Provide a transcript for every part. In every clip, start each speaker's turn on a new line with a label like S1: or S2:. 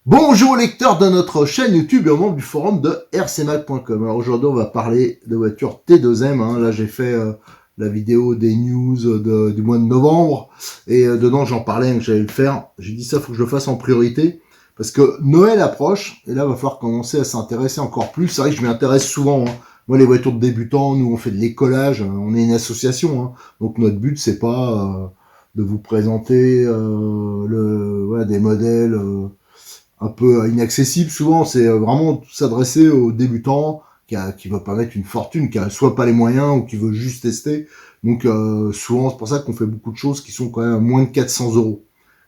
S1: Bonjour lecteurs de notre chaîne YouTube et au membre du forum de rcmac.com. Alors aujourd'hui on va parler de voiture T2M. Là j'ai fait la vidéo des news du mois de novembre et dedans j'en parlais que j'allais le faire. J'ai dit ça faut que je le fasse en priorité parce que Noël approche et là il va falloir commencer à s'intéresser encore plus. C'est vrai que je m'y intéresse souvent. Moi les voitures de débutants, nous on fait de l'écolage, on est une association. Donc notre but c'est pas de vous présenter des modèles un peu inaccessible souvent, c'est vraiment s'adresser aux débutants qui veulent pas mettre une fortune, qui a soit pas les moyens ou qui veut juste tester. Donc souvent c'est pour ça qu'on fait beaucoup de choses qui sont quand même à moins de 400 euros.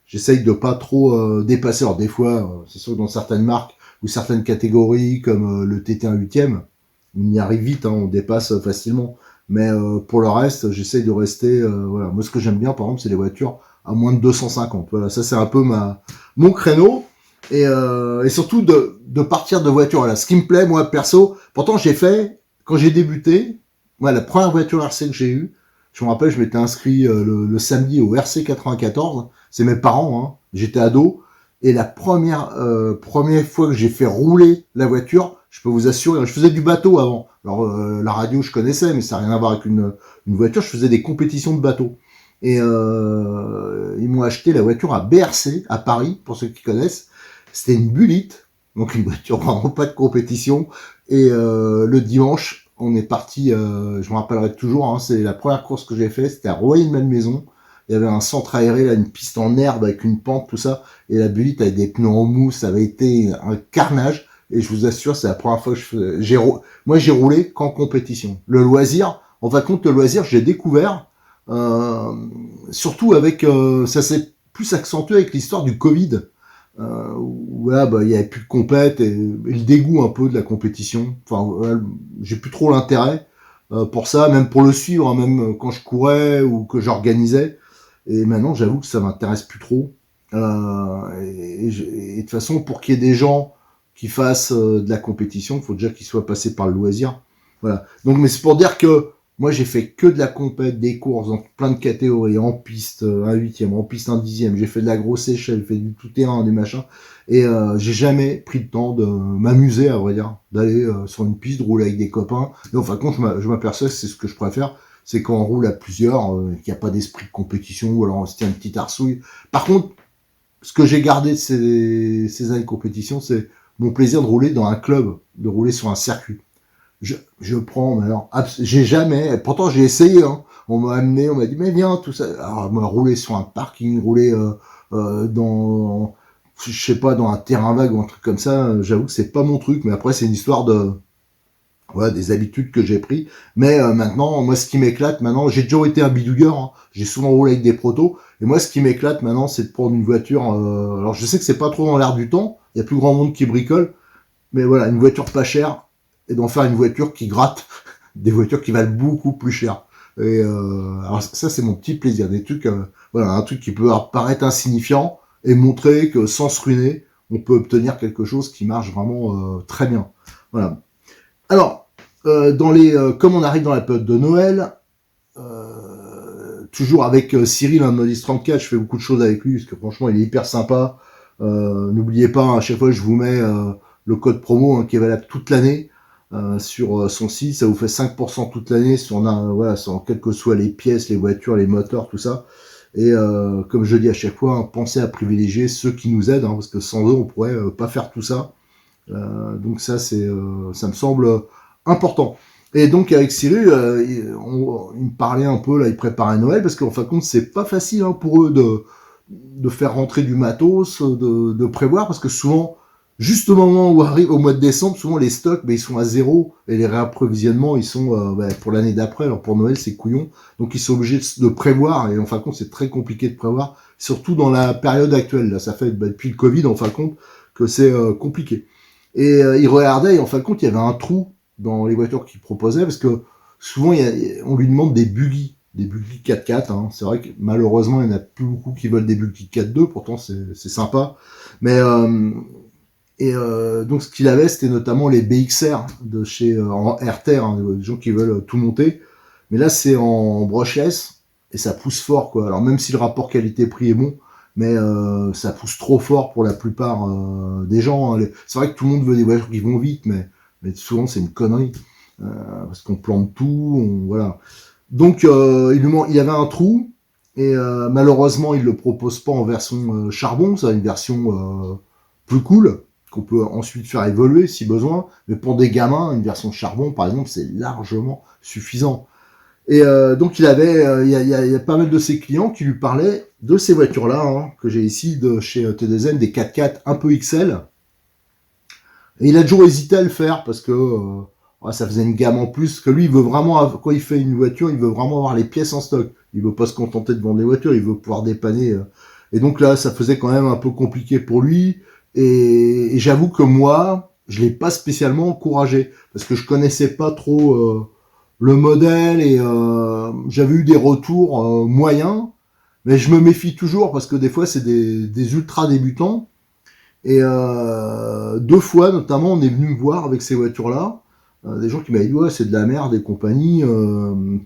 S1: J'essaye de pas trop dépasser. Alors des fois, c'est sûr que dans certaines marques ou certaines catégories comme le TT1 8e, on y arrive vite, on dépasse facilement. Mais pour le reste, j'essaye de rester. Voilà. Moi, ce que j'aime bien, par exemple, c'est les voitures à moins de 250. Voilà, ça c'est un peu mon créneau. Et surtout de partir de voiture. Voilà, ce qui me plaît, moi, perso, pourtant j'ai fait, quand j'ai débuté, moi, la première voiture RC que j'ai eue, je me rappelle, je m'étais inscrit le samedi au RC 94, c'est mes parents, j'étais ado, et la première fois que j'ai fait rouler la voiture, je peux vous assurer, je faisais du bateau avant. Alors la radio je connaissais, mais ça n'a rien à voir avec une voiture, je faisais des compétitions de bateau. Et ils m'ont acheté la voiture à BRC, à Paris, pour ceux qui connaissent. C'était une Bullitt, donc une voiture vraiment pas de compétition. Et le dimanche, on est parti, je me rappellerai toujours, c'est la première course que j'ai fait, c'était à Royer-Malmaison. Il y avait un centre aéré, là, une piste en herbe avec une pente, tout ça. Et la Bullitt avait des pneus en mousse, ça avait été un carnage. Et je vous assure, c'est la première fois que moi j'ai roulé qu'en compétition. Le loisir, en fin de compte, le loisir, j'ai découvert, surtout avec, ça s'est plus accentué avec l'histoire du Covid. Où là, il y avait plus de compète et le dégoût un peu de la compétition. Enfin, voilà, j'ai plus trop l'intérêt pour ça, même pour le suivre, même quand je courais ou que j'organisais. Et maintenant, j'avoue que ça m'intéresse plus trop. Et de toute façon, pour qu'il y ait des gens qui fassent de la compétition, il faut déjà qu'ils soient passés par le loisir. Voilà. Donc, mais c'est pour dire que moi, j'ai fait que de la compète, des courses dans plein de catégories, en piste, un huitième, en piste, un dixième. J'ai fait de la grosse échelle, j'ai fait du tout-terrain, des machins. Et j'ai jamais pris le temps de m'amuser, à vrai dire, d'aller sur une piste, de rouler avec des copains. Et en fin de compte, je m'aperçois que c'est ce que je préfère, c'est quand on roule à plusieurs, qu'il n'y a pas d'esprit de compétition, ou alors on se tient une petite arsouille. Par contre, ce que j'ai gardé de ces années de compétition, c'est mon plaisir de rouler dans un club, de rouler sur un circuit. Je prends, mais alors, j'ai jamais, pourtant j'ai essayé, on m'a amené, on m'a dit, mais viens, tout ça. Alors, moi, rouler sur un parking, rouler dans, je sais pas, dans un terrain vague ou un truc comme ça, j'avoue que c'est pas mon truc, mais après, c'est une histoire voilà, des habitudes que j'ai pris. Mais maintenant, moi, ce qui m'éclate maintenant, j'ai toujours été un bidouilleur, j'ai souvent roulé avec des protos, et moi, ce qui m'éclate maintenant, c'est de prendre une voiture, alors je sais que c'est pas trop dans l'air du temps, il y a plus grand monde qui bricole, mais voilà, une voiture pas chère, et d'en faire une voiture qui gratte des voitures qui valent beaucoup plus cher. Et alors ça c'est mon petit plaisir, des trucs, voilà, un truc qui peut paraître insignifiant et montrer que sans se ruiner, on peut obtenir quelque chose qui marche vraiment très bien. Voilà. Alors, comme on arrive dans la période de Noël, toujours avec Cyril, un Modis 34, je fais beaucoup de choses avec lui parce que franchement il est hyper sympa. N'oubliez pas, à chaque fois je vous mets le code promo qui est valable toute l'année. Sur son site, ça vous fait 5% toute l'année sur quelles que soient les pièces, les voitures, les moteurs, tout ça. Et comme je dis à chaque fois, pensez à privilégier ceux qui nous aident, parce que sans eux, on pourrait pas faire tout ça. Donc ça, ça me semble important. Et donc avec Cyril, il me parlait un peu, là, il préparait Noël, parce qu'en fin de compte, c'est pas facile pour eux de faire rentrer du matos, de prévoir, parce que souvent, juste au moment où arrive au mois de décembre, souvent les stocks, ils sont à zéro et les réapprovisionnements, ils sont pour l'année d'après. Alors pour Noël, c'est couillon, donc ils sont obligés de prévoir. Et en fin de compte, c'est très compliqué de prévoir, surtout dans la période actuelle. Là, ça fait depuis le Covid, en fin de compte, que c'est compliqué. Et il regardait, et en fin de compte, il y avait un trou dans les voitures qu'il proposait, parce que souvent, on lui demande des buggy 4x4, c'est vrai que malheureusement il n'y en a plus beaucoup qui veulent des buggy 4x2, pourtant c'est sympa, mais donc ce qu'il avait, c'était notamment les BXR de chez en RTR, des gens qui veulent tout monter, mais là c'est en brushless et ça pousse fort, quoi. Alors même si le rapport qualité-prix est bon, mais ça pousse trop fort pour la plupart des gens. Hein. C'est vrai que tout le monde veut des voitures qui vont vite, mais souvent c'est une connerie, parce qu'on plante tout, voilà. Donc il y avait un trou, et malheureusement il le propose pas en version charbon, c'est une version plus cool, qu'on peut ensuite faire évoluer si besoin, mais pour des gamins, une version charbon par exemple, c'est largement suffisant. Et donc il y a pas mal de ses clients qui lui parlaient de ces voitures-là, hein, que j'ai ici de chez T2M, des 4x4 un peu XL. Et il a toujours hésité à le faire parce que ça faisait une gamme en plus. Que lui, il veut vraiment, quand il fait une voiture, il veut vraiment avoir les pièces en stock. Il veut pas se contenter de vendre les voitures, il veut pouvoir dépanner. Et donc là, ça faisait quand même un peu compliqué pour lui. Et j'avoue que moi, je l'ai pas spécialement encouragé parce que je connaissais pas trop le modèle et j'avais eu des retours moyens. Mais je me méfie toujours parce que des fois, c'est des ultra débutants. Et 2 fois, notamment, on est venu me voir avec ces voitures-là. Des gens qui m'avaient dit, ouais, c'est de la merde et compagnie,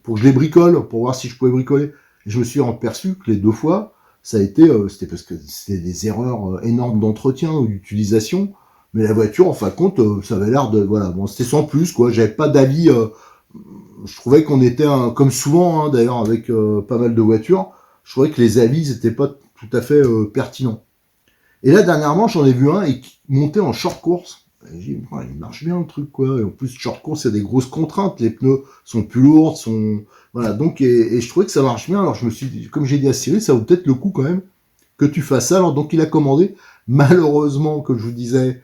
S1: pour que je les bricole, pour voir si je pouvais bricoler. Et je me suis aperçu que les 2 fois, ça a été, c'était parce que c'était des erreurs énormes d'entretien ou d'utilisation. Mais la voiture, en fin de compte, ça avait l'air de, voilà, bon, c'était sans plus, quoi. J'avais pas d'avis. Je trouvais qu'on était, comme souvent, hein, d'ailleurs, avec pas mal de voitures, je trouvais que les avis n'étaient pas tout à fait pertinents. Et là, dernièrement, j'en ai vu un et qui montait en short course. Et j'ai dit, il marche bien le truc, quoi. Et en plus, short course, il y a des grosses contraintes. Les pneus sont plus lourds, voilà. Donc, et je trouvais que ça marche bien. Alors, je me suis dit, comme j'ai dit à Cyril, ça vaut peut-être le coup quand même que tu fasses ça. Alors, donc, il a commandé. Malheureusement, comme je vous disais,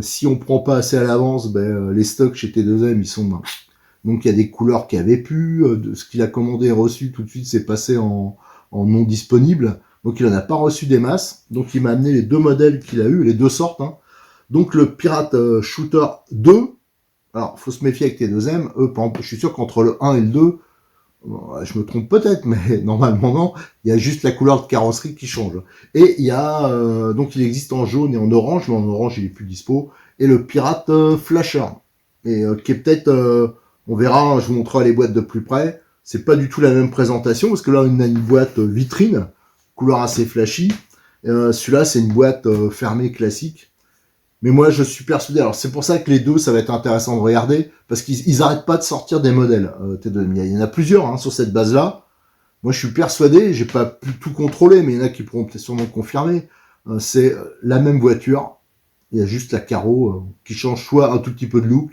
S1: si on prend pas assez à l'avance, les stocks chez T2M, ils sont, donc il y a des couleurs qui avaient pu, de ce qu'il a commandé et reçu tout de suite, c'est passé en non disponible. Donc il en a pas reçu des masses. Donc il m'a amené les 2 modèles qu'il a eu, les 2 sortes. Hein. Donc le Pirate Shooter 2. Alors faut se méfier avec T2M. Eux, par exemple, je suis sûr qu'entre le 1 et le 2, je me trompe peut-être, mais normalement non. Il y a juste la couleur de carrosserie qui change. Et il y a donc il existe en jaune et en orange, mais en orange il est plus dispo. Et le Pirate Flasher, et qui est peut-être, on verra. Je vous montrerai les boîtes de plus près. C'est pas du tout la même présentation parce que là on a une boîte vitrine, couleur assez flashy. Celui-là c'est une boîte fermée classique. Mais moi je suis persuadé. Alors c'est pour ça que les deux ça va être intéressant de regarder parce qu'ils arrêtent pas de sortir des modèles. Il y en a plusieurs hein, sur cette base-là. Moi je suis persuadé, j'ai pas pu tout contrôler, mais il y en a qui pourront peut-être sûrement confirmer. C'est la même voiture. Il y a juste la carreau qui change soit un tout petit peu de look,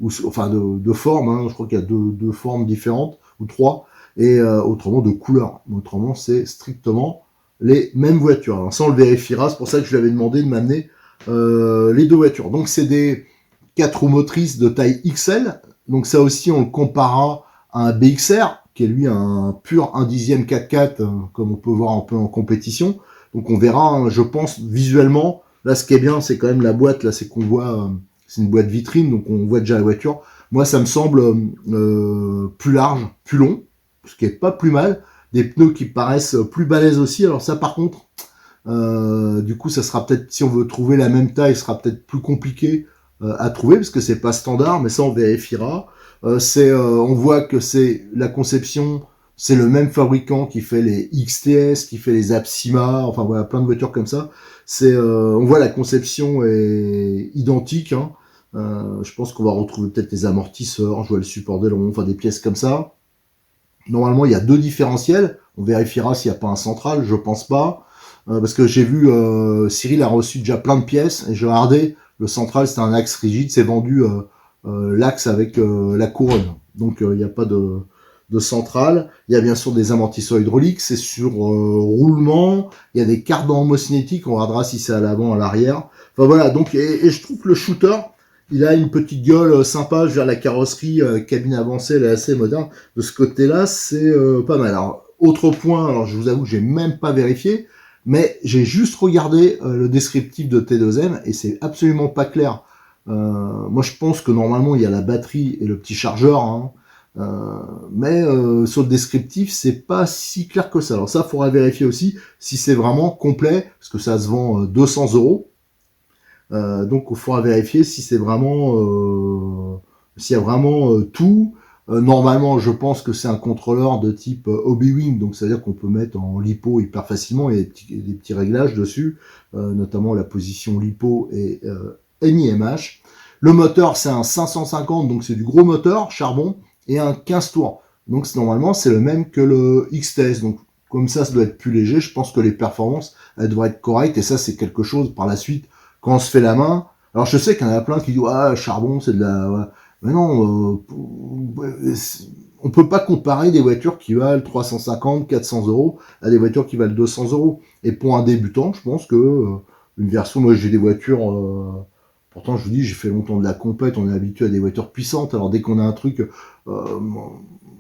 S1: ou enfin de forme. Hein. Je crois qu'il y a deux formes différentes ou 3, et autrement de couleur. Autrement c'est strictement les mêmes voitures. Alors ça on le vérifiera. C'est pour ça que je lui avais demandé de m'amener les 2 voitures. Donc c'est des 4 roues motrices de taille XL. Donc ça aussi on le comparera à un BXR qui est lui un pur 1/10 4x4 comme on peut voir un peu en compétition. Donc on verra, hein, je pense visuellement. Là ce qui est bien c'est quand même la boîte, là c'est qu'on voit, c'est une boîte vitrine donc on voit déjà la voiture. Moi ça me semble plus large, plus long, ce qui est pas plus mal. Des pneus qui paraissent plus balèzes aussi. Alors ça par contre, du coup ça sera peut-être, si on veut trouver la même taille, ce sera peut-être plus compliqué à trouver parce que c'est pas standard, mais ça on vérifiera. On voit que c'est la conception, c'est le même fabricant qui fait les XTS, qui fait les Apsima, enfin voilà plein de voitures comme ça. On voit la conception est identique. Hein. Je pense qu'on va retrouver peut-être les amortisseurs, je vois le support d'aileron, enfin des pièces comme ça. Normalement il y a 2 différentiels. On vérifiera s'il n'y a pas un central, je pense pas. Parce que j'ai vu Cyril a reçu déjà plein de pièces et j'ai regardé, le central c'est un axe rigide, c'est vendu l'axe avec la couronne, donc il n'y a pas de centrale. Il y a bien sûr des amortisseurs hydrauliques, c'est sur roulement, il y a des cardans homocinétiques, on regardera si c'est à l'avant, à l'arrière. Enfin voilà, donc et je trouve que le shooter, il a une petite gueule sympa vers la carrosserie, cabine avancée, elle est assez moderne. De ce côté-là, c'est pas mal. Alors autre point, alors je vous avoue que j'ai même pas vérifié, mais j'ai juste regardé le descriptif de T2M et c'est absolument pas clair. Moi je pense que normalement il y a la batterie et le petit chargeur, hein, mais sur le descriptif c'est pas si clair que ça. Alors ça faudra vérifier aussi si c'est vraiment complet, parce que ça se vend 200 €. Donc il faudra vérifier si c'est vraiment s'il y a vraiment tout. Normalement, je pense que c'est un contrôleur de type Hobby-Wing, donc c'est-à-dire qu'on peut mettre en lipo hyper facilement, il y a des petits réglages dessus, notamment la position lipo et NIMH. Le moteur, c'est un 550, donc c'est du gros moteur, charbon, et un 15 tours. Donc normalement, c'est le même que le XTS, donc comme ça doit être plus léger, je pense que les performances, elles devraient être correctes, et ça, c'est quelque chose, par la suite, quand on se fait la main. Alors je sais qu'il y en a plein qui disent, ah, charbon, c'est de la... Ouais. Mais non, on peut pas comparer des voitures qui valent 350, 400 euros à des voitures qui valent 200 euros. Et pour un débutant, je pense que une version, moi j'ai des voitures, pourtant je vous dis, j'ai fait longtemps de la compète, on est habitué à des voitures puissantes. Alors dès qu'on a un truc, là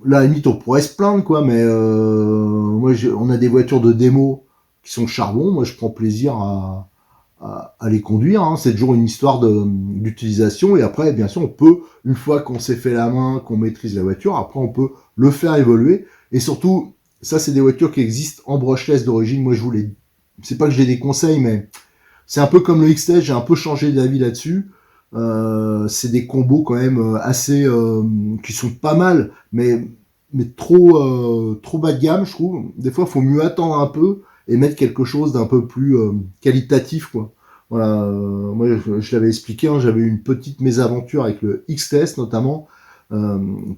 S1: à la limite on pourrait se plaindre quoi, mais moi on a des voitures de démo qui sont charbon. Moi je prends plaisir à les conduire. Hein. C'est toujours une histoire d'utilisation. Et après, bien sûr, on peut, une fois qu'on s'est fait la main, qu'on maîtrise la voiture, après, on peut le faire évoluer. Et surtout, ça, c'est des voitures qui existent en brushless d'origine. Moi, je voulais, c'est pas que j'ai des conseils, mais c'est un peu comme le XT. J'ai un peu changé d'avis là-dessus. C'est des combos quand même assez, qui sont pas mal, mais trop bas de gamme, je trouve. Des fois, il faut mieux attendre un peu et mettre quelque chose d'un peu plus qualitatif, quoi. Voilà, moi je l'avais expliqué, hein, j'avais eu une petite mésaventure avec le XTS notamment,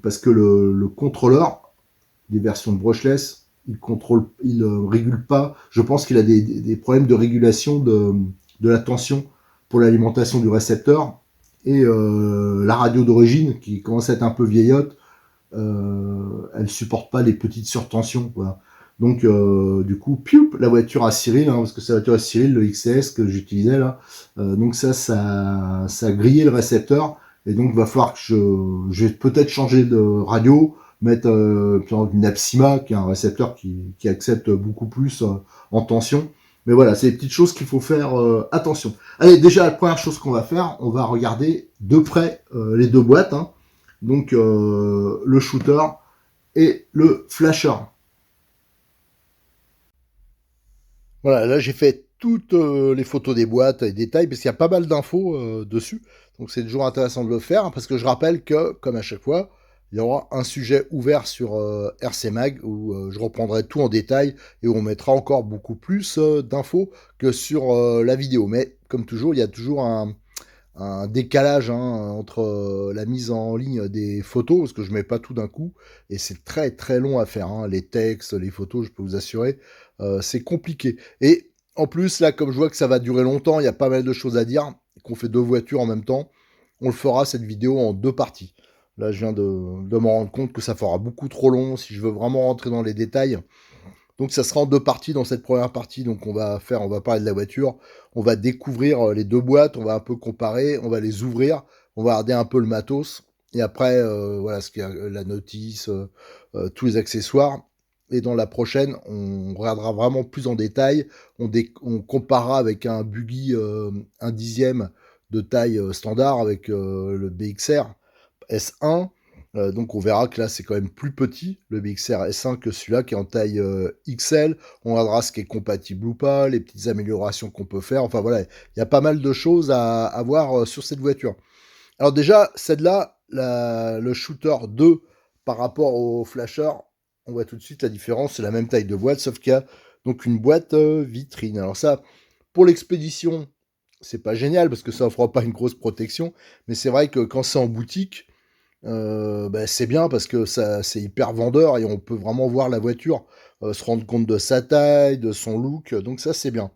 S1: parce que le contrôleur des versions de brushless, il régule pas. Je pense qu'il a des problèmes de régulation de la tension pour l'alimentation du récepteur, et la radio d'origine qui commence à être un peu vieillotte, elle supporte pas les petites surtensions, voilà. Donc du coup, la voiture à Cyril, hein, parce que c'est la voiture à Cyril, le XS que j'utilisais là. Donc ça a grillé le récepteur, et donc il va falloir que je vais peut-être changer de radio, mettre une Apsima, qui est un récepteur qui accepte beaucoup plus en tension. Mais voilà, c'est des petites choses qu'il faut faire attention. Allez, déjà la première chose qu'on va faire, on va regarder de près les deux boîtes, hein. Donc le shooter et le flasher. Voilà, là j'ai fait toutes les photos des boîtes et des détails parce qu'il y a pas mal d'infos dessus. Donc c'est toujours intéressant de le faire, hein, parce que je rappelle que, comme à chaque fois, il y aura un sujet ouvert sur RC Mag où je reprendrai tout en détail et où on mettra encore beaucoup plus d'infos que sur la vidéo. Mais comme toujours, il y a toujours un décalage, hein, entre la mise en ligne des photos, parce que je mets pas tout d'un coup, et c'est très très long à faire, hein. Les textes, les photos, je peux vous assurer, c'est compliqué. Et en plus, là, comme je vois que ça va durer longtemps, il y a pas mal de choses à dire, qu'on fait deux voitures en même temps, on le fera cette vidéo en deux parties. Là, je viens de me rendre compte que ça fera beaucoup trop long si je veux vraiment rentrer dans les détails. Donc ça sera en deux parties dans cette première partie. Donc on va parler de la voiture, on va découvrir les deux boîtes, on va un peu comparer, on va les ouvrir, on va regarder un peu le matos, et après voilà ce qu'il y a, la notice, tous les accessoires. Et dans la prochaine, on regardera vraiment plus en détail, on comparera avec un buggy 1/10 de taille standard avec le BXR S1. Donc on verra que là c'est quand même plus petit le BXR S1 que celui-là qui est en taille XL. On regardera ce qui est compatible ou pas, les petites améliorations qu'on peut faire. Enfin voilà, il y a pas mal de choses à voir sur cette voiture. Alors déjà, celle-là, le Shooter 2 par rapport au Flasher, on voit tout de suite la différence. C'est la même taille de boîte, sauf qu'il y a donc une boîte vitrine. Alors ça, pour l'expédition, c'est pas génial parce que ça offre pas une grosse protection. Mais c'est vrai que quand c'est en boutique, c'est bien parce que ça, c'est hyper vendeur et on peut vraiment voir la voiture, se rendre compte de sa taille, de son look. Donc ça, c'est bien.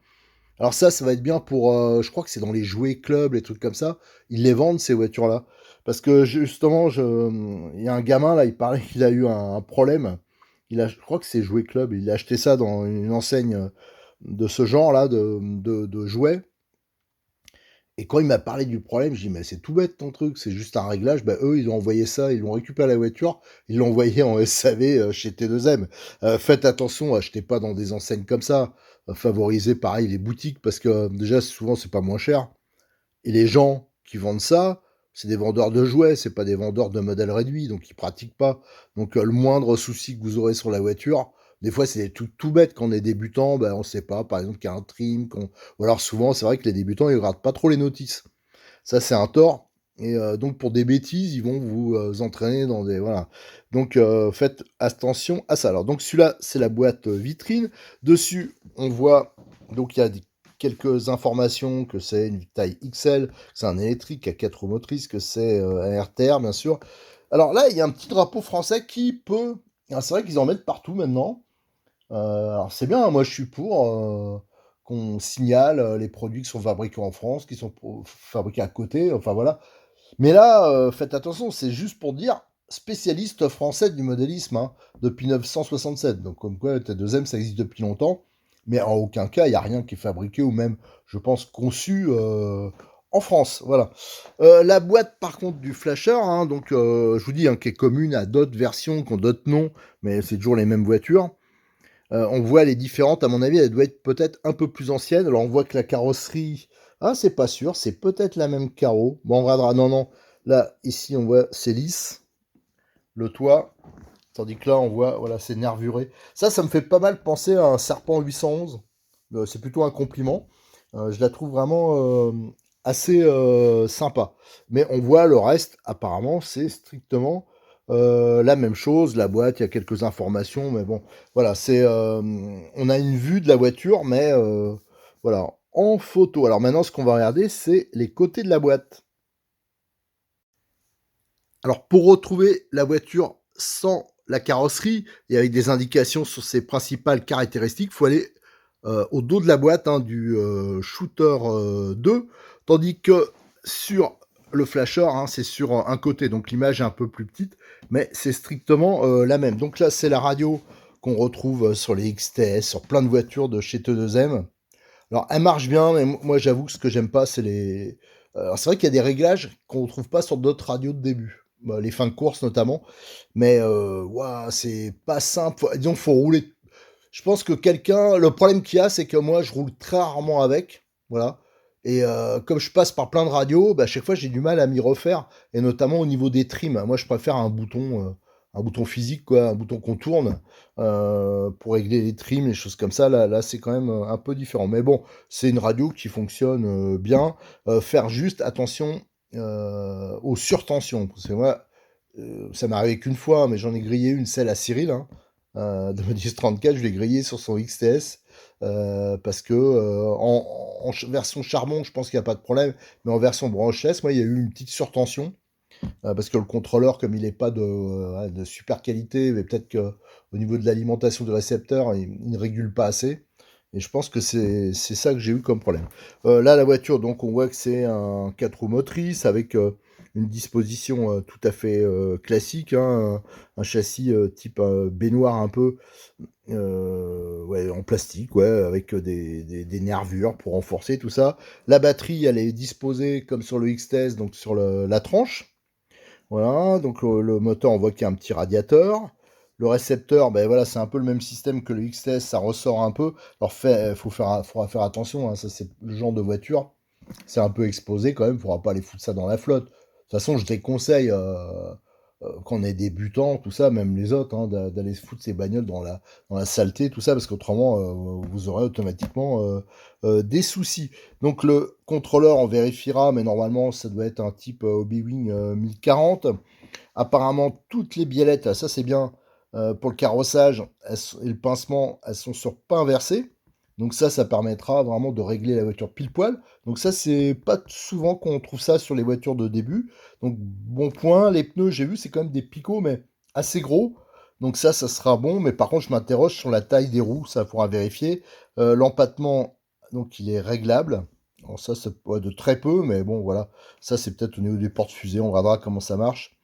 S1: Alors ça va être bien pour, je crois que c'est dans les jouets clubs, les trucs comme ça. Ils les vendent ces voitures-là. Parce que justement, il y a un gamin là, il parlait qu'il a eu un problème. Je crois que c'est jouets club. Il a acheté ça dans une enseigne de ce genre-là, de jouets. Et quand il m'a parlé du problème, je dis, mais c'est tout bête ton truc, c'est juste un réglage. Bah, eux, ils ont envoyé ça, ils l'ont récupéré à la voiture, ils l'ont envoyé en SAV chez T2M. Faites attention, achetez pas dans des enseignes comme ça. Favorisez pareil les boutiques, parce que déjà, souvent, c'est pas moins cher. Et les gens qui vendent ça, c'est des vendeurs de jouets, c'est pas des vendeurs de modèles réduits, donc ils pratiquent pas. Donc le moindre souci que vous aurez sur la voiture, des fois c'est des trucs tout bêtes quand on est débutant, ben, on sait pas, par exemple qu'il y a un trim, ou alors souvent c'est vrai que les débutants ils regardent pas trop les notices. Ça c'est un tort. Et donc pour des bêtises, ils vont vous entraîner dans des... Voilà. Donc faites attention à ça. Alors donc celui-là, c'est la boîte vitrine. Dessus, on voit, donc il y a quelques informations, que c'est une taille XL, que c'est un électrique à 4 roues motrices, que c'est un RTR, bien sûr. Alors là, il y a un petit drapeau français qui peut... Ah, c'est vrai qu'ils en mettent partout maintenant. Alors c'est bien, moi je suis pour qu'on signale les produits qui sont fabriqués en France, qui sont fabriqués à côté, enfin voilà. Mais là, faites attention, c'est juste pour dire spécialiste français du modélisme, hein, depuis 1967. Donc comme quoi, T2M, ça existe depuis longtemps, mais en aucun cas, il n'y a rien qui est fabriqué ou même, je pense, conçu en France. Voilà. La boîte, par contre, du flasher, hein, donc je vous dis, hein, qui est commune à d'autres versions, qui ont d'autres noms, mais c'est toujours les mêmes voitures. On voit les différentes, à mon avis, elle doit être peut-être un peu plus ancienne. Alors on voit que la carrosserie, ah c'est pas sûr, c'est peut-être la même carreau. Bon, on regardera, non, non, là, ici on voit, c'est lisse, le toit, tandis que là on voit, voilà, c'est nervuré. Ça me fait pas mal penser à un Serpent 811, c'est plutôt un compliment. Je la trouve vraiment assez sympa. Mais on voit le reste, apparemment, c'est strictement la même chose. La boîte, il y a quelques informations, mais bon, voilà, c'est, on a une vue de la voiture, mais voilà, en photo. Alors maintenant, ce qu'on va regarder, c'est les côtés de la boîte. Alors pour retrouver la voiture sans la carrosserie et avec des indications sur ses principales caractéristiques, il faut aller au dos de la boîte, hein, du Shooter 2, tandis que sur le flasher, hein, c'est sur un côté, donc l'image est un peu plus petite, mais c'est strictement la même. Donc là, c'est la radio qu'on retrouve sur les XTS, sur plein de voitures de chez T2M. Alors, elle marche bien, mais moi, j'avoue que ce que j'aime pas, c'est les... alors, c'est vrai qu'il y a des réglages qu'on ne trouve pas sur d'autres radios de début. Bah, les fins de course, notamment. Mais, ouah, c'est pas simple. Disons, faut rouler. Je pense que quelqu'un... Le problème qu'il y a, c'est que moi, je roule très rarement avec. Voilà. Et comme je passe par plein de radios, bah, à chaque fois, j'ai du mal à m'y refaire. Et notamment au niveau des trims. Moi, je préfère un bouton physique, quoi, un bouton qu'on tourne pour régler les trims, les choses comme ça. Là, c'est quand même un peu différent. Mais bon, c'est une radio qui fonctionne bien. Faire juste attention aux surtensions. Parce que moi, ça m'est arrivé qu'une fois, mais j'en ai grillé une, celle à Cyril, hein, de ma 1034, je l'ai grillé sur son XTS. Parce que en version charbon, je pense qu'il n'y a pas de problème, mais en version branchesse, moi, il y a eu une petite surtension. Parce que le contrôleur, comme il n'est pas de super qualité, mais peut-être qu'au niveau de l'alimentation du récepteur, il ne régule pas assez. Et je pense que c'est ça que j'ai eu comme problème. Là, la voiture, donc on voit que c'est un 4 roues motrices avec une disposition tout à fait classique, hein, un châssis type baignoire un peu, ouais, en plastique, ouais, avec des nervures pour renforcer tout ça. La batterie, elle est disposée comme sur le XTS, donc sur la tranche. Voilà, donc le moteur, on voit qu'il y a un petit radiateur. Le récepteur, ben voilà, c'est un peu le même système que le XTS, ça ressort un peu. Alors, faudra faire attention, hein, ça c'est le genre de voiture, c'est un peu exposé quand même, faudra pas aller foutre ça dans la flotte. De toute façon, je déconseille, quand on est débutant, tout ça, même les autres, hein, d'aller se foutre ces bagnoles dans la saleté, tout ça, parce qu'autrement, vous aurez automatiquement des soucis. Donc le contrôleur, on vérifiera, mais normalement, ça doit être un type Hobby-Wing 1040. Apparemment, toutes les biellettes, ça c'est bien, pour le carrossage et le pincement, elles sont sur pas inversé. Donc ça permettra vraiment de régler la voiture pile poil. Donc ça, c'est pas souvent qu'on trouve ça sur les voitures de début. Donc bon point, les pneus, j'ai vu, c'est quand même des picots, mais assez gros. Donc ça sera bon. Mais par contre, je m'interroge sur la taille des roues, ça faudra vérifier. L'empattement, donc il est réglable. Alors ça, c'est pas de très peu, mais bon, voilà. Ça, c'est peut-être au niveau des portes-fusées, on regardera comment ça marche.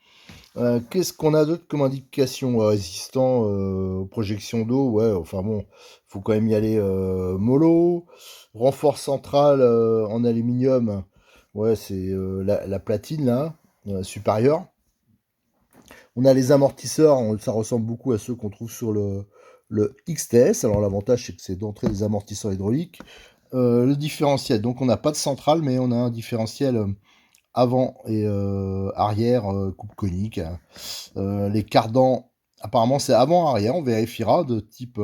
S1: Qu'est-ce qu'on a d'autre comme indication résistant aux projections d'eau? Ouais, enfin bon, faut quand même y aller mollo. Renfort central en aluminium. Ouais, c'est la platine là, supérieure. On a les amortisseurs, ça ressemble beaucoup à ceux qu'on trouve sur le XTS. Alors l'avantage, c'est que c'est d'entrer des amortisseurs hydrauliques. Le différentiel, donc on n'a pas de centrale, mais on a un différentiel avant et arrière, coupe conique. Les cardans, Apparemment, c'est avant-arrière, on vérifiera, de type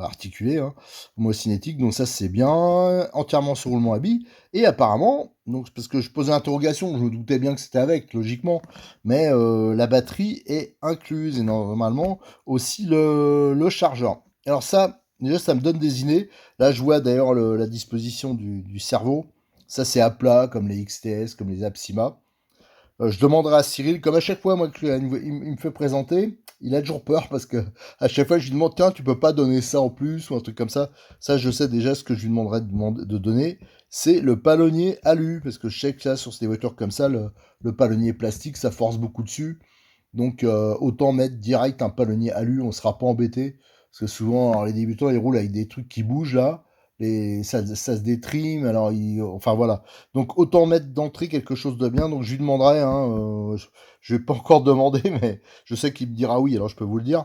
S1: articulé, hein, homocinétique, donc ça c'est bien, entièrement sur roulement à billes, et apparemment, donc parce que je posais l'interrogation, je me doutais bien que c'était avec, logiquement, mais la batterie est incluse, et normalement aussi le chargeur. Alors ça, déjà ça me donne des idées, là je vois d'ailleurs la disposition du cerveau, ça c'est à plat, comme les XTS, comme les Apsima. Je demanderai à Cyril, comme à chaque fois, moi, il me fait présenter, il a toujours peur parce que à chaque fois, je lui demande, tiens, tu peux pas donner ça en plus ou un truc comme ça. Ça, je sais déjà ce que je lui demanderai de donner. C'est le palonnier alu, parce que je sais que là, sur ces voitures comme ça, le palonnier plastique, ça force beaucoup dessus. Donc, autant mettre direct un palonnier alu, on sera pas embêté. Parce que souvent, alors, les débutants, ils roulent avec des trucs qui bougent là. Ça se détrime, alors enfin voilà. Donc autant mettre d'entrée quelque chose de bien. Donc je lui demanderai, hein, je vais pas encore demander, mais je sais qu'il me dira oui, alors je peux vous le dire.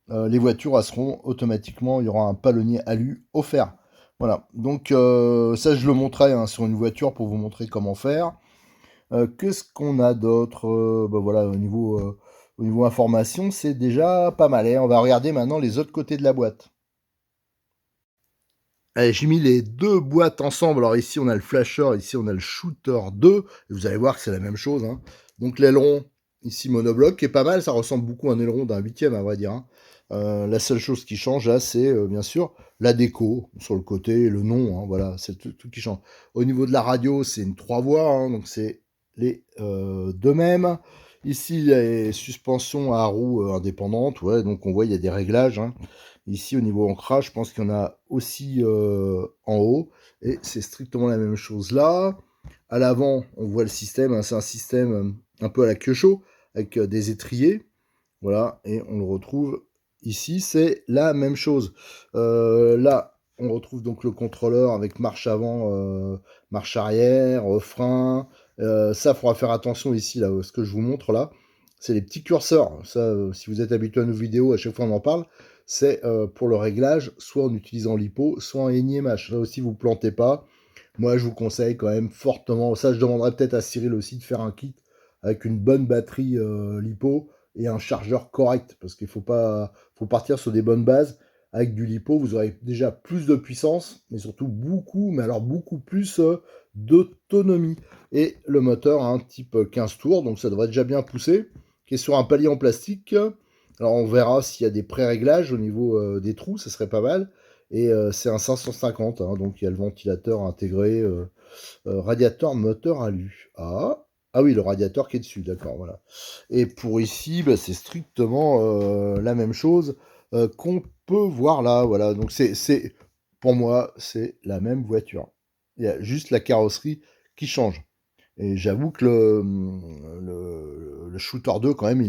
S1: Les voitures, elles seront automatiquement, il y aura un palonnier alu offert. Voilà, donc ça je le montrerai hein, sur une voiture pour vous montrer comment faire. Qu'est-ce qu'on a d'autre bah voilà, au niveau information, c'est déjà pas mal. Hein. On va regarder maintenant les autres côtés de la boîte. Allez, j'ai mis les deux boîtes ensemble. Alors ici, on a le flasher, ici, on a le shooter 2. Et vous allez voir que c'est la même chose. Hein. Donc l'aileron, ici, monobloc, qui est pas mal. Ça ressemble beaucoup à un aileron d'un 8e, à vrai dire. Hein. La seule chose qui change, là, c'est bien sûr la déco sur le côté, le nom. Hein, voilà, c'est tout qui change. Au niveau de la radio, c'est une 3 voies. Hein, donc c'est les deux mêmes. Ici, les suspensions à roues indépendantes. Ouais, donc on voit, il y a des réglages. Hein. Ici, au niveau ancrage, je pense qu'il y en a aussi en haut. Et c'est strictement la même chose là. À l'avant, on voit le système. Hein, c'est un système un peu à la Kyosho, avec des étriers. Voilà, et on le retrouve ici. C'est la même chose. Là, on retrouve donc le contrôleur avec marche avant, marche arrière, frein. Ça, il faudra faire attention ici, là, ce que je vous montre là. C'est les petits curseurs. Ça, si vous êtes habitué à nos vidéos, à chaque fois on en parle. C'est pour le réglage, soit en utilisant l'hypo, soit en NIMH. Là aussi, vous ne plantez pas. Moi, je vous conseille quand même fortement. Ça, je demanderai peut-être à Cyril aussi de faire un kit avec une bonne batterie LiPo et un chargeur correct. Parce qu'il faut partir sur des bonnes bases. Avec du LiPo, vous aurez déjà plus de puissance, mais surtout beaucoup, mais alors beaucoup plus d'autonomie. Et le moteur a un type 15 tours, donc ça devrait déjà bien pousser, qui est sur un palier en plastique. Alors on verra s'il y a des pré-réglages au niveau des trous, ça serait pas mal. Et c'est un 550, hein, donc il y a le ventilateur intégré, radiateur moteur alu. Ah oui, le radiateur qui est dessus, d'accord, voilà. Et pour ici, bah, c'est strictement la même chose qu'on peut voir là, voilà. Donc pour moi, c'est la même voiture. Il y a juste la carrosserie qui change. Et j'avoue que le Shooter 2, quand même,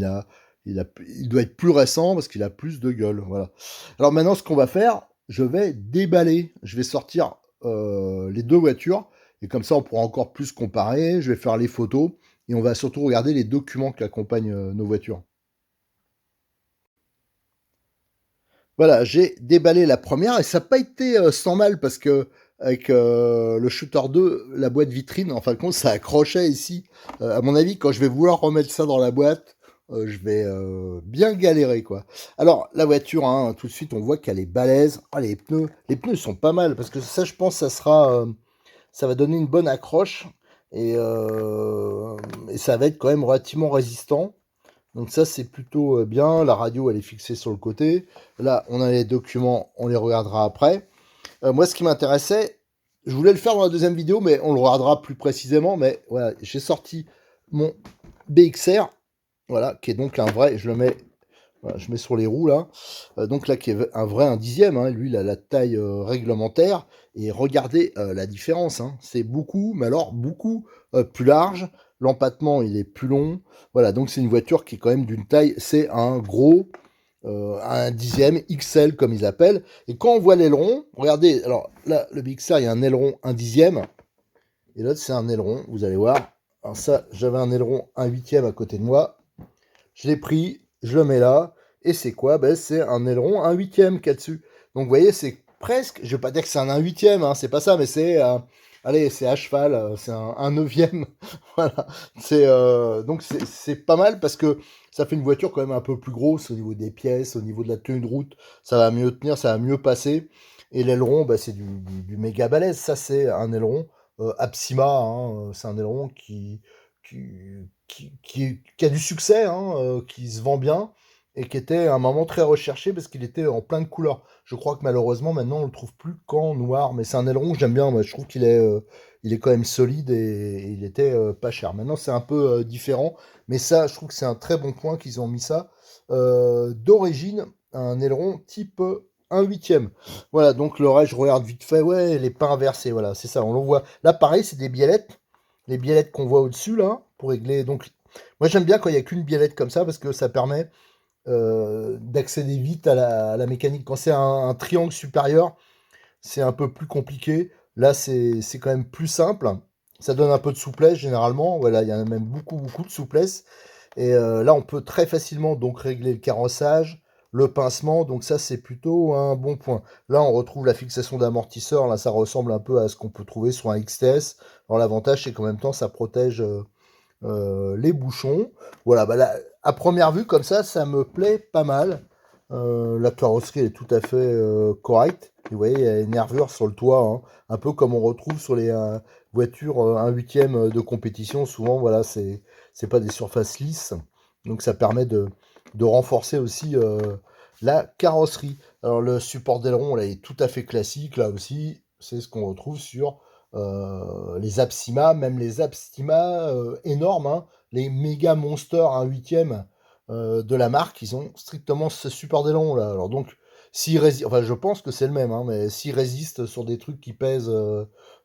S1: il doit être plus récent parce qu'il a plus de gueule. Voilà. Alors maintenant, ce qu'on va faire, je vais déballer. Je vais sortir les deux voitures. Et comme ça, on pourra encore plus comparer. Je vais faire les photos. Et on va surtout regarder les documents qui accompagnent nos voitures. Voilà, j'ai déballé la première et ça n'a pas été sans mal parce que avec le Shooter 2, la boîte vitrine, en fin de compte, ça accrochait ici. À mon avis, quand je vais vouloir remettre ça dans la boîte, je vais bien galérer, quoi. Alors, la voiture, hein, tout de suite, on voit qu'elle est balèze. Ah, les pneus sont pas mal parce que ça, je pense, ça va donner une bonne accroche et ça va être quand même relativement résistant. Donc ça, c'est plutôt bien. La radio, elle est fixée sur le côté. Là, on a les documents, on les regardera après. Moi, ce qui m'intéressait, je voulais le faire dans la deuxième vidéo, mais on le regardera plus précisément. Mais voilà, j'ai sorti mon BXR, voilà, qui est donc un vrai, voilà, je mets sur les roues là, donc là qui est un vrai 1/10, hein, lui il a la taille réglementaire, et regardez la différence, hein, c'est beaucoup, mais alors beaucoup plus large, l'empattement il est plus long, voilà, donc c'est une voiture qui est quand même d'une taille, c'est un gros, un 1/10 XL comme ils appellent, et quand on voit l'aileron, regardez, alors là le BXR il y a un aileron 1/10, et l'autre c'est un aileron, vous allez voir, alors ça j'avais un aileron 1/8 à côté de moi, je l'ai pris, je le mets là, et c'est quoi? Ben, c'est un aileron 1/8 qu'il y a dessus. Donc vous voyez, c'est presque, je vais pas dire que c'est un 1/8, hein, c'est pas ça, mais c'est allez, c'est à cheval, c'est un neuvième. Voilà. Donc c'est pas mal parce que ça fait une voiture quand même un peu plus grosse au niveau des pièces, au niveau de la tenue de route. Ça va mieux tenir, ça va mieux passer. Et l'aileron, bah, c'est du méga balèze. Ça, c'est un aileron Apsima, hein, c'est un aileron qui a du succès, hein, qui se vend bien et qui était à un moment très recherché parce qu'il était en plein de couleurs. Je crois que malheureusement maintenant on le trouve plus qu'en noir, mais c'est un aileron que j'aime bien. Moi, je trouve il est quand même solide et il était pas cher. Maintenant c'est un peu différent, mais ça, je trouve que c'est un très bon point qu'ils ont mis ça. D'origine, un aileron type 1/8. Voilà, donc le reste, je regarde vite fait, ouais, elle est pas inversée, voilà, c'est ça, on le voit. Là, pareil, c'est des biellettes, les biellettes qu'on voit au-dessus, là, pour régler. Donc, moi j'aime bien quand il n'y a qu'une biellette comme ça, parce que ça permet d'accéder vite à la mécanique. Quand c'est un triangle supérieur, c'est un peu plus compliqué. Là, c'est quand même plus simple. Ça donne un peu de souplesse généralement. Voilà, il y a même beaucoup de souplesse. Et là, on peut très facilement donc régler le carrossage, le pincement. Donc ça, c'est plutôt un bon point. Là, on retrouve la fixation d'amortisseur. Là, ça ressemble un peu à ce qu'on peut trouver sur un XTS. Alors l'avantage, c'est qu'en même temps, ça protège les bouchons. Voilà, bah là, à première vue, comme ça me plaît pas mal. La carrosserie est tout à fait correcte. Et vous voyez, il y a une nervure sur le toit, hein, un peu comme on retrouve sur les voitures 1/8 de compétition. Souvent, voilà, c'est pas des surfaces lisses. Donc ça permet de renforcer aussi la carrosserie. Alors le support d'aileron, là, est tout à fait classique, là aussi. C'est ce qu'on retrouve sur les Apsima, même les Apsima énormes, hein, les méga monsters 1/8 de la marque, ils ont strictement ce support d'aileron là. Alors donc, s'il résiste, enfin je pense que c'est le même, hein, mais s'il résiste sur des trucs qui pèsent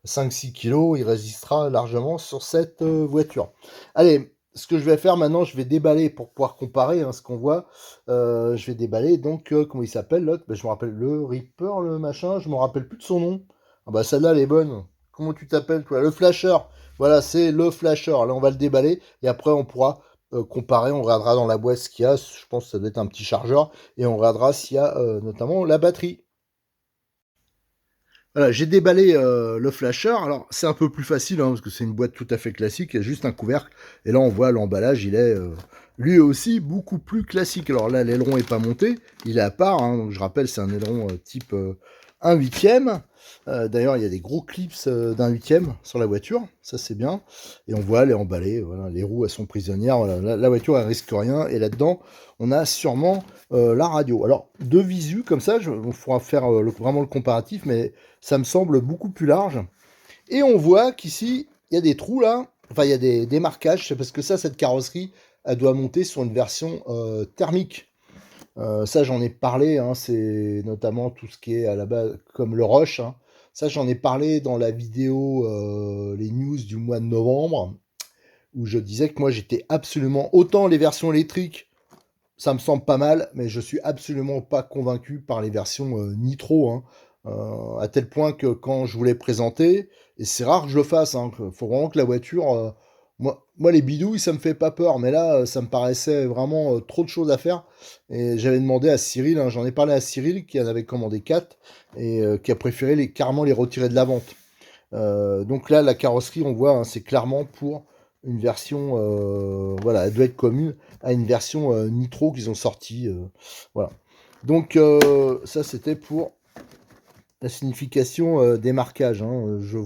S1: 5-6 kilos, il résistera largement sur cette voiture. Allez, ce que je vais faire maintenant, je vais déballer pour pouvoir comparer hein, ce qu'on voit. Je vais déballer donc, comment il s'appelle l'autre? Ben, je me rappelle le Reaper, le machin, je me rappelle plus de son nom. Ah bah celle-là, elle est bonne. Comment tu t'appelles, toi? Le Flasher. Voilà, c'est le Flasher. Là, on va le déballer et après, on pourra comparer. On regardera dans la boîte ce qu'il y a. Je pense que ça doit être un petit chargeur et on regardera s'il y a notamment la batterie. Voilà, j'ai déballé le Flasher. Alors, c'est un peu plus facile hein, parce que c'est une boîte tout à fait classique. Il y a juste un couvercle et là, on voit l'emballage. Il est lui aussi beaucoup plus classique. Alors là, l'aileron est pas monté, il est à part. Hein, donc, je rappelle, c'est un aileron type 1/8. D'ailleurs, il y a des gros clips d'1/8 sur la voiture, ça c'est bien. Et on voit, elle est emballée, voilà, les roues elles sont prisonnières, voilà, la voiture elle risque rien. Et là-dedans, on a sûrement la radio. Alors, de visu, comme ça, on pourra faire vraiment le comparatif, mais ça me semble beaucoup plus large. Et on voit qu'ici, il y a des trous là, enfin il y a des marquages, c'est parce que ça, cette carrosserie, elle doit monter sur une version thermique. Ça, j'en ai parlé, hein, c'est notamment tout ce qui est à la base, comme le rush. Hein. Ça, j'en ai parlé dans la vidéo, les news du mois de novembre, où je disais que moi, j'étais absolument, autant les versions électriques, ça me semble pas mal, mais je suis absolument pas convaincu par les versions nitro, hein. À tel point que quand je voulais présenter, et c'est rare que je le fasse, hein, faut vraiment que la voiture, moi les bidouilles ça me fait pas peur, mais là ça me paraissait vraiment trop de choses à faire. Et j'avais demandé à Cyril, hein, j'en ai parlé à Cyril qui en avait commandé 4 et qui a préféré carrément les retirer de la vente. Donc là la carrosserie on voit, hein, c'est clairement pour une version, voilà, elle doit être commune à une version nitro qu'ils ont sorti, voilà. Donc ça c'était pour la signification des marquages. Hein. Je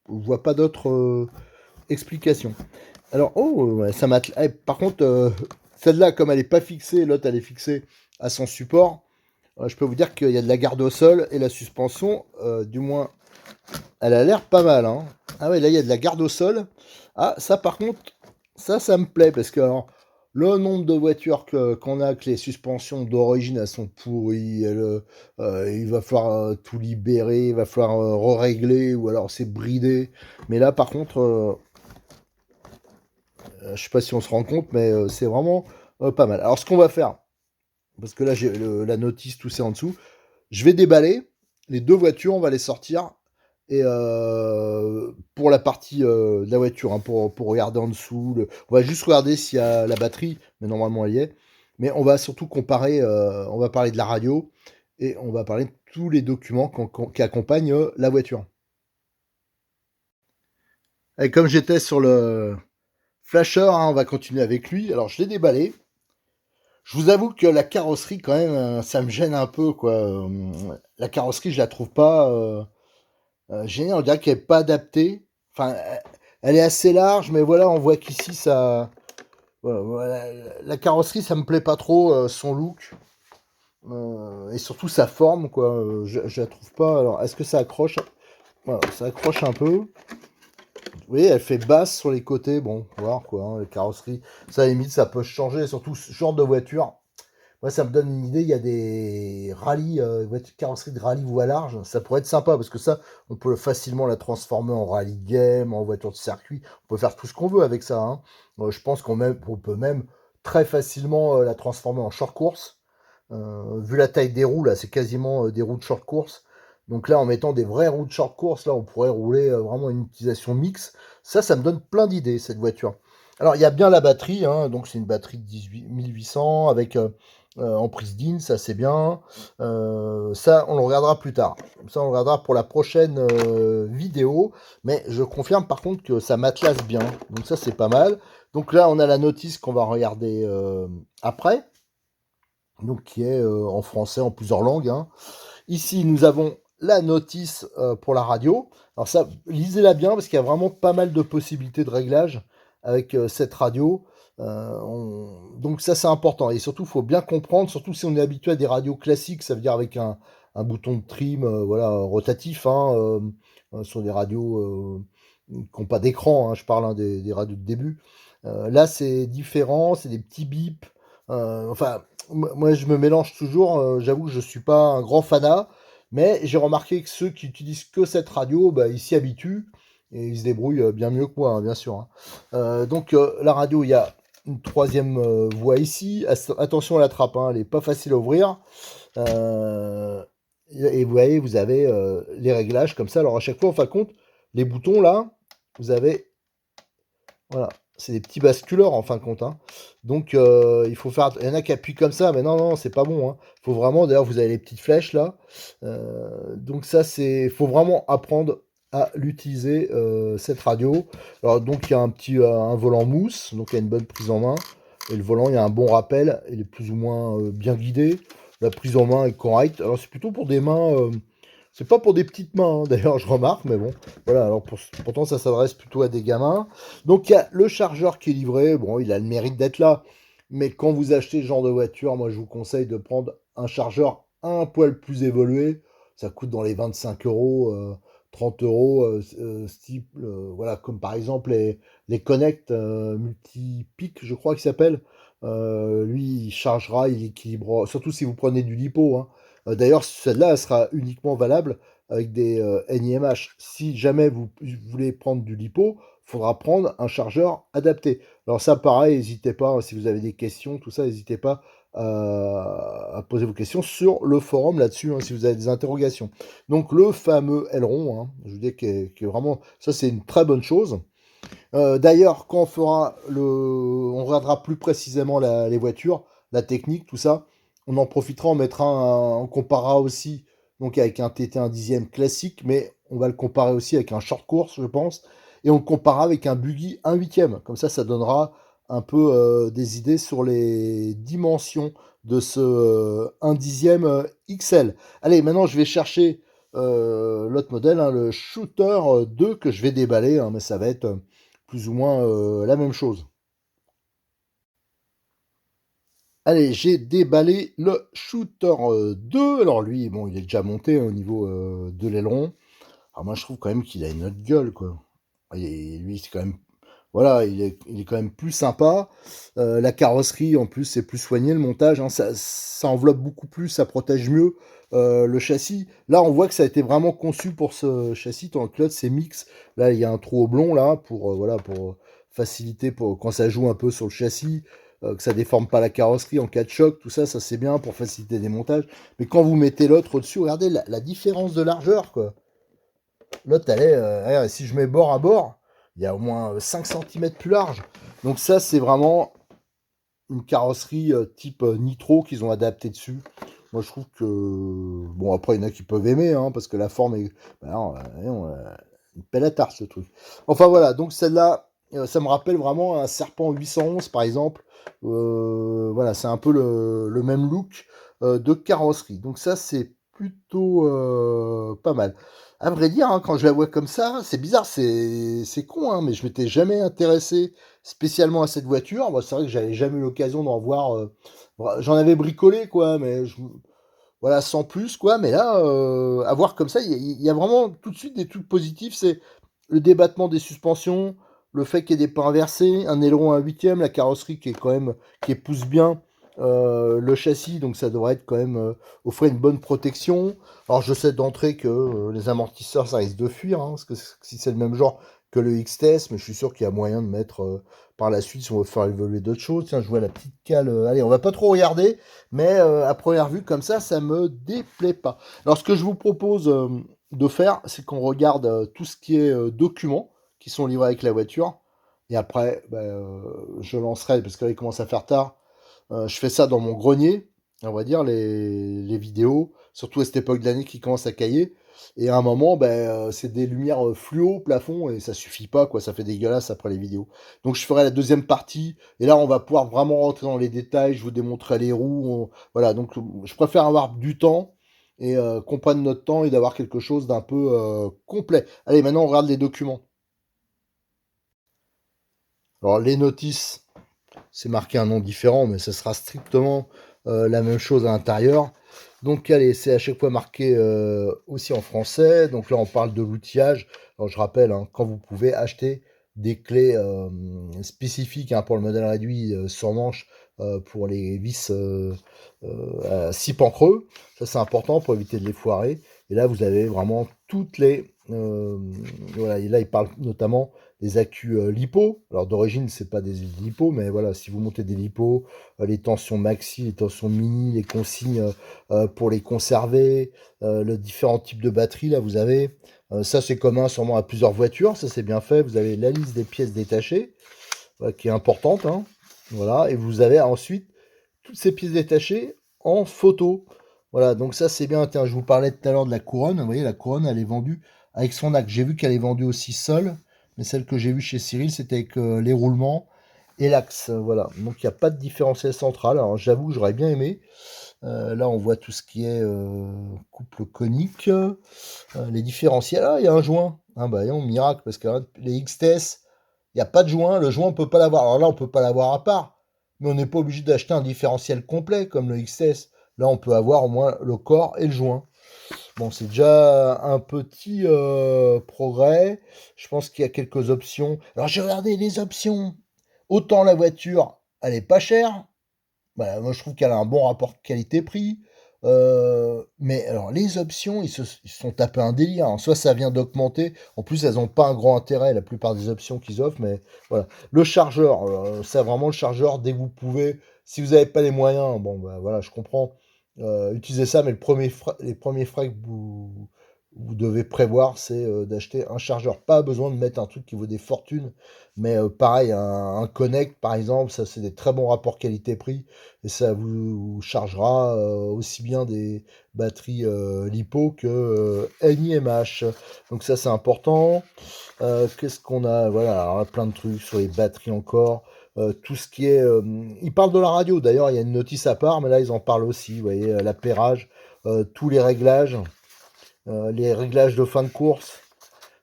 S1: vois pas d'autres explications. Alors, oh, ouais, ça m'a. Par contre, celle-là, comme elle est pas fixée, l'autre elle est fixée à son support, je peux vous dire qu'il y a de la garde au sol et la suspension, du moins, elle a l'air pas mal. Hein. Ah ouais, là il y a de la garde au sol. Ah, ça par contre, ça me plaît parce que alors, le nombre de voitures qu'on a, que les suspensions d'origine elles sont pourries, il va falloir tout libérer, il va falloir régler ou alors c'est bridé. Mais là par contre, je sais pas si on se rend compte, mais c'est vraiment pas mal. Alors ce qu'on va faire, parce que là j'ai la notice, tout c'est en dessous, je vais déballer les deux voitures, on va les sortir. Et pour la partie de la voiture, hein, pour regarder en dessous, on va juste regarder s'il y a la batterie, mais normalement elle y est. Mais on va surtout comparer, on va parler de la radio et on va parler de tous les documents qui accompagnent la voiture. Et comme j'étais sur le Flasher, hein, on va continuer avec lui. Alors, je l'ai déballé. Je vous avoue que la carrosserie, quand même, ça me gêne un peu, quoi. La carrosserie, je la trouve pas géniale. On dirait qu'elle n'est pas adaptée. Enfin, elle est assez large, mais voilà, on voit qu'ici, ça... voilà, la carrosserie, ça me plaît pas trop, son look. Et surtout sa forme, quoi. Je la trouve pas... Alors, est-ce que ça accroche? Voilà, ça accroche un peu. Vous voyez, elle fait basse sur les côtés. Bon, voir quoi, hein, les carrosseries. Ça, à la limite, ça peut changer. Surtout ce genre de voiture. Moi, ça me donne une idée. Il y a des rallyes, carrosseries de rallye voie large. Ça pourrait être sympa parce que ça, on peut facilement la transformer en rallye game, en voiture de circuit. On peut faire tout ce qu'on veut avec ça, hein. Je pense on peut même très facilement la transformer en short course. Vu la taille des roues, là, c'est quasiment des roues de short course. Donc là, en mettant des vraies roues de short course, là, on pourrait rouler vraiment une utilisation mixte. Ça me donne plein d'idées, cette voiture. Alors, il y a bien la batterie, hein, donc c'est une batterie de 1800 avec en prise DIN, ça c'est bien. Ça, on le regardera plus tard. Ça, on le regardera pour la prochaine vidéo. Mais je confirme par contre que ça matelasse bien. Donc ça, c'est pas mal. Donc là, on a la notice qu'on va regarder après. Donc qui est en français, en plusieurs langues, hein. Ici, nous avons la notice pour la radio. Alors ça, lisez-la bien parce qu'il y a vraiment pas mal de possibilités de réglage avec cette radio. Donc ça, c'est important. Et surtout, il faut bien comprendre, surtout si on est habitué à des radios classiques, ça veut dire avec un bouton de trim voilà, rotatif, hein, sur des radios qui n'ont pas d'écran, hein, je parle, hein, des radios de début. Là, c'est différent, c'est des petits bips. Enfin, moi, je me mélange toujours. J'avoue que je suis pas un grand fanat, mais j'ai remarqué que ceux qui utilisent que cette radio, bah, ils s'y habituent et ils se débrouillent bien mieux que moi, hein, bien sûr, hein. Donc, la radio, il y a une troisième voie ici. Attention à la trappe, hein, elle n'est pas facile à ouvrir. Et vous voyez, vous avez les réglages comme ça. Alors, à chaque fois, en fin de compte, les boutons là, vous avez voilà, c'est des petits basculeurs en fin de compte, hein. Donc il faut faire. Il y en a qui appuient comme ça, mais non, non, c'est pas bon, hein. Faut vraiment. D'ailleurs, vous avez les petites flèches là. Donc ça, c'est. Faut vraiment apprendre à l'utiliser cette radio. Alors donc il y a un volant mousse, donc il y a une bonne prise en main. Et le volant, il y a un bon rappel. Il est plus ou moins bien guidé. La prise en main est correcte. Alors c'est plutôt pour des mains. C'est pas pour des petites mains, hein, d'ailleurs, je remarque, mais bon, voilà, alors pourtant ça s'adresse plutôt à des gamins. Donc il y a le chargeur qui est livré, bon, il a le mérite d'être là, mais quand vous achetez ce genre de voiture, moi je vous conseille de prendre un chargeur un poil plus évolué, ça coûte dans les 25 euros, 30 euros, style, voilà, comme par exemple les Connect multi-pic, je crois qu'il s'appelle. Lui, il chargera, il équilibrera, surtout si vous prenez du lipo, hein. D'ailleurs, celle-là, elle sera uniquement valable avec des NIMH. Si jamais vous voulez prendre du lipo, il faudra prendre un chargeur adapté. Alors ça, pareil, n'hésitez pas, hein, si vous avez des questions, tout ça, n'hésitez pas à poser vos questions sur le forum là-dessus, hein, si vous avez des interrogations. Donc le fameux aileron, hein, je vous dis que vraiment, ça c'est une très bonne chose. D'ailleurs, quand on regardera plus précisément les voitures, la technique, tout ça, on en profitera, on comparera aussi donc avec un TT 1 dixième classique, mais on va le comparer aussi avec un short course, je pense, et on le comparera avec un buggy 1 huitième. Comme ça donnera un peu des idées sur les dimensions de ce 1 dixième XL. Allez, maintenant je vais chercher l'autre modèle, hein, le Shooter 2 que je vais déballer, hein, mais ça va être plus ou moins la même chose. Allez, j'ai déballé le Shooter 2. Alors lui, bon, il est déjà monté au niveau de l'aileron. Alors moi, je trouve quand même qu'il a une autre gueule, quoi. Et lui, c'est quand même... Voilà, il est quand même plus sympa. La carrosserie, en plus, c'est plus soigné, le montage, hein. Ça enveloppe beaucoup plus, ça protège mieux le châssis. Là, on voit que ça a été vraiment conçu pour ce châssis, tant que l'autre, c'est mix. Là, il y a un trou oblong, là, voilà, pour faciliter, pour, quand ça joue un peu sur le châssis, que ça déforme pas la carrosserie en cas de choc, tout ça, ça c'est bien pour faciliter des montages. Mais quand vous mettez l'autre au-dessus, regardez la différence de largeur, quoi. L'autre, elle est, si je mets bord à bord, il y a au moins 5 cm plus large. Donc ça, c'est vraiment une carrosserie type Nitro qu'ils ont adapté dessus. Moi, je trouve que... Bon, après, il y en a qui peuvent aimer, hein, parce que la forme est... Ben non, une pelle à tarte, ce truc. Enfin, voilà, donc celle-là, ça me rappelle vraiment un Serpent 811, par exemple. Voilà, c'est un peu le même look de carrosserie. Donc ça, c'est plutôt pas mal. À vrai dire, hein, quand je la vois comme ça, c'est bizarre, c'est con, hein, mais je m'étais jamais intéressé spécialement à cette voiture. Moi, c'est vrai que j'avais jamais eu l'occasion d'en voir. J'en avais bricolé, quoi, mais voilà, sans plus, quoi. Mais là, à voir comme ça, il y a vraiment tout de suite des trucs positifs. C'est le débattement des suspensions, le fait qu'il y ait des pas inversés, un aileron à 1/8, la carrosserie qui est quand même, qui épouse bien le châssis, donc ça devrait être quand même offrir une bonne protection. Alors je sais d'entrée que les amortisseurs, ça risque de fuir, hein, parce que si c'est le même genre que le XTS, mais je suis sûr qu'il y a moyen de mettre par la suite si on veut faire évoluer d'autres choses. Tiens, je vois la petite cale. Allez, on va pas trop regarder, mais à première vue comme ça me déplaît pas. Alors ce que je vous propose de faire, c'est qu'on regarde tout ce qui est documents qui sont livrés avec la voiture. Et après, je lancerai, parce que là, il commence à faire tard. Je fais ça dans mon grenier, on va dire, les vidéos, surtout à cette époque de l'année qui commence à cailler. Et à un moment, c'est des lumières fluo au plafond et ça suffit pas, quoi. Ça fait dégueulasse après les vidéos. Donc je ferai la deuxième partie. Et là, on va pouvoir vraiment rentrer dans les détails. Je vous démontrerai les roues. Voilà, donc je préfère avoir du temps et qu'on prenne notre temps et d'avoir quelque chose d'un peu complet. Allez, maintenant on regarde les documents. Alors les notices, c'est marqué un nom différent, mais ce sera strictement la même chose à l'intérieur. Donc allez, c'est à chaque fois marqué aussi en français. Donc là, on parle de l'outillage. Alors je rappelle, hein, quand vous pouvez acheter des clés spécifiques pour le modèle réduit sur manche pour les vis à 6 pans creux. Ça, c'est important pour éviter de les foirer. Et là, vous avez vraiment toutes les... voilà, et là, il parle notamment des accus lipo. Alors d'origine, c'est pas des lipo, mais voilà, si vous montez des lipo, les tensions maxi, les tensions mini, les consignes pour les conserver, le différents types de batteries, là, vous avez. Ça, c'est commun sûrement à plusieurs voitures, ça c'est bien fait. Vous avez la liste des pièces détachées, qui est importante, hein. Voilà, et vous avez ensuite toutes ces pièces détachées en photo. Voilà, donc ça c'est bien. Tiens, je vous parlais tout à l'heure de la couronne. Vous voyez, la couronne, elle est vendue avec son axe. J'ai vu qu'elle est vendue aussi seule, mais celle que j'ai vue chez Cyril, c'était avec les roulements et l'axe. Voilà, donc il n'y a pas de différentiel central. Alors j'avoue que j'aurais bien aimé. Là, on voit tout ce qui est couple conique. Les différentiels, il y a un joint. Ah bah non, miracle, parce que les XTS, il n'y a pas de joint. Le joint, on peut pas l'avoir. Alors là, on peut pas l'avoir à part. Mais on n'est pas obligé d'acheter un différentiel complet comme le XTS. Là, on peut avoir au moins le corps et le joint. Bon, c'est déjà un petit progrès. Je pense qu'il y a quelques options. Alors, j'ai regardé les options. Autant la voiture, elle est pas chère. Voilà, moi, je trouve qu'elle a un bon rapport qualité-prix. Mais alors, les options, ils sont tapés un délire, hein. Soit ça vient d'augmenter. En plus, elles n'ont pas un grand intérêt, la plupart des options qu'ils offrent. Mais voilà. Le chargeur, ça vraiment le chargeur, dès que vous pouvez. Si vous n'avez pas les moyens, bon, bah, voilà, je comprends. Utilisez ça, mais les premiers frais que vous devez prévoir, c'est d'acheter un chargeur. Pas besoin de mettre un truc qui vaut des fortunes. Mais pareil, un Connect, par exemple, ça, c'est des très bons rapports qualité-prix et ça vous chargera aussi bien des batteries LiPo que NiMH. Donc ça c'est important. Qu'est-ce qu'on a? Voilà, alors, plein de trucs sur les batteries encore. Tout ce qui est... ils parlent de la radio, d'ailleurs il y a une notice à part, mais là ils en parlent aussi. Vous voyez, l'appairage, tous les réglages de fin de course.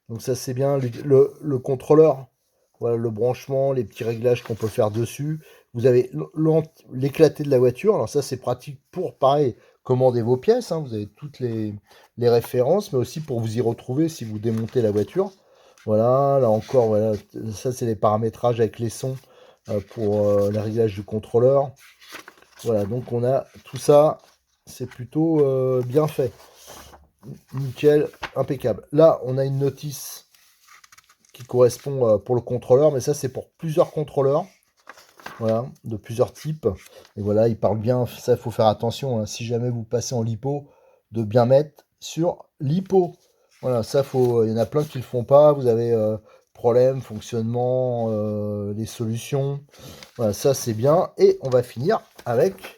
S1: Donc ça c'est bien. Le contrôleur, voilà, le branchement, les petits réglages qu'on peut faire dessus. Vous avez l'éclaté de la voiture. Alors ça, c'est pratique pour, pareil, commander vos pièces, hein. Vous avez toutes les références, mais aussi pour vous y retrouver si vous démontez la voiture. Voilà, là encore, voilà, ça c'est les paramétrages avec les sons pour le réglage du contrôleur. Voilà, donc on a tout ça, c'est plutôt bien fait. Nickel, impeccable. Là, on a une notice qui correspond pour le contrôleur, mais ça c'est pour plusieurs contrôleurs, voilà, de plusieurs types. Et voilà, il parle bien, ça il faut faire attention, hein, si jamais vous passez en lipo, de bien mettre sur lipo. Voilà, ça il y en a plein qui le font pas. Vous avez problème, fonctionnement, les solutions. Voilà, ça c'est bien. Et on va finir avec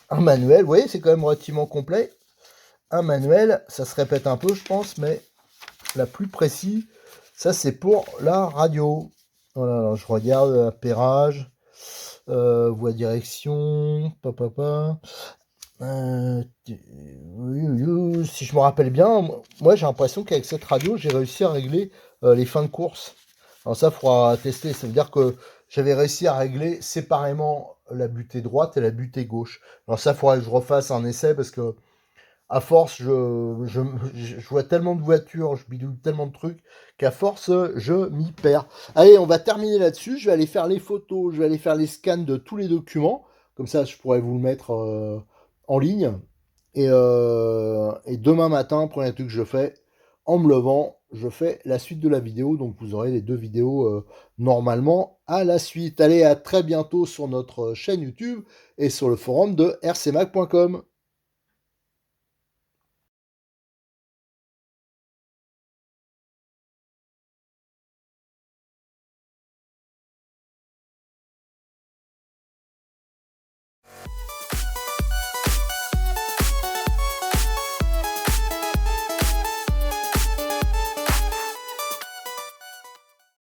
S1: un manuel. Vous voyez, c'est quand même relativement complet. Un manuel, ça se répète un peu, je pense, mais la plus précise. Ça, c'est pour la radio. Voilà, alors je regarde appairage, voie direction, papa. Si je me rappelle bien, moi j'ai l'impression qu'avec cette radio, j'ai réussi à régler les fins de course. Alors ça, il faudra tester. Ça veut dire que j'avais réussi à régler séparément la butée droite et la butée gauche. Alors ça, il faudra que je refasse un essai parce que à force, je vois tellement de voitures, je bidouille tellement de trucs qu'à force, je m'y perds. Allez, on va terminer là-dessus. Je vais aller faire les photos, je vais aller faire les scans de tous les documents. Comme ça, je pourrais vous le mettre en ligne. Et demain matin, premier truc que je fais, en me levant, je fais la suite de la vidéo. Donc vous aurez les 2 vidéos normalement à la suite. Allez, à très bientôt sur notre chaîne YouTube et sur le forum de rcmac.com.